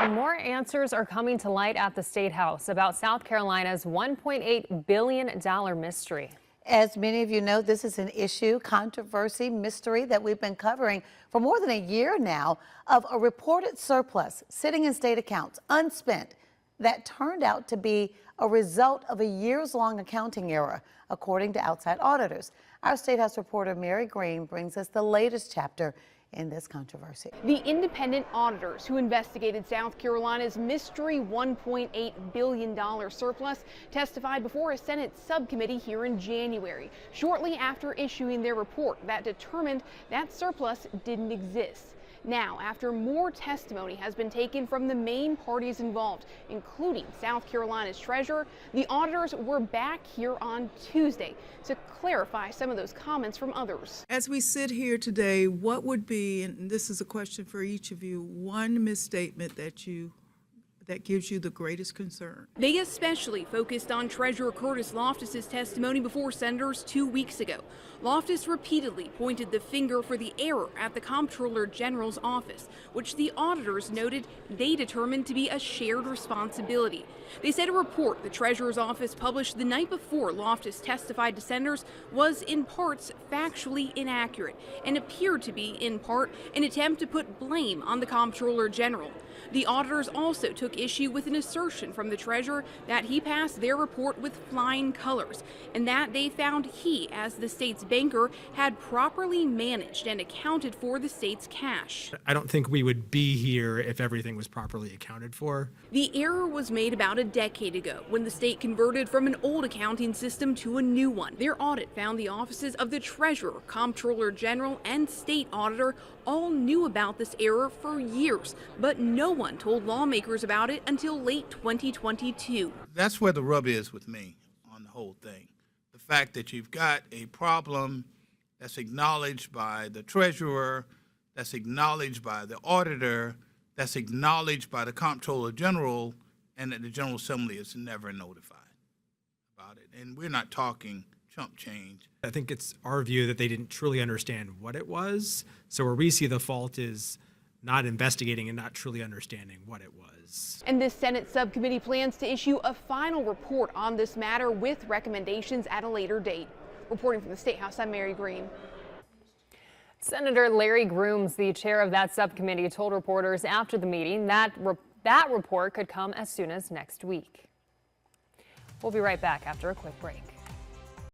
More answers are coming to light at the State House about South Carolina's $1.8 billion mystery. As many of you know, this is an issue, controversy, mystery that we've been covering for more than a year now of a reported surplus sitting in state accounts, unspent, that turned out to be a result of a years-long accounting error, according to outside auditors. Our State House reporter Mary Green brings us the latest chapter in this controversy. The independent auditors who investigated South Carolina's mystery $1.8 billion surplus testified before a Senate subcommittee here in January, shortly after issuing their report that determined that surplus didn't exist. Now, after more testimony has been taken from the main parties involved, including South Carolina's treasurer, the auditors were back here on Tuesday to clarify some of those comments from others. As we sit here today, what would be, and this is a question for each of you, one misstatement that gives you the greatest concern? They especially focused on Treasurer Curtis Loftus's testimony before senators 2 weeks ago. Loftus repeatedly pointed the finger for the error at the Comptroller General's office, which the auditors noted they determined to be a shared responsibility. They said a report the Treasurer's office published the night before Loftus testified to senators was in parts factually inaccurate and appeared to be in part an attempt to put blame on the Comptroller General. The auditors also took issue with an assertion from the treasurer that he passed their report with flying colors and that they found he, as the state's banker, had properly managed and accounted for the state's cash. I don't think we would be here if everything was properly accounted for. The error was made about a decade ago when the state converted from an old accounting system to a new one. Their audit found the offices of the treasurer, comptroller general, and state auditor all knew about this error for years, but no one told lawmakers about it until late 2022. That's where the rub is with me on the whole thing. The fact that you've got a problem that's acknowledged by the treasurer, that's acknowledged by the auditor, that's acknowledged by the comptroller general, and that the General Assembly is never notified about it. And we're not talking chump change. I think it's our view that they didn't truly understand what it was. So where we see the fault is not investigating and not truly understanding what it was. And this Senate subcommittee plans to issue a final report on this matter with recommendations at a later date. Reporting from the State House, I'm Mary Green. Senator Larry Grooms, the chair of that subcommittee, told reporters after the meeting that that report could come as soon as next week. We'll be right back after a quick break.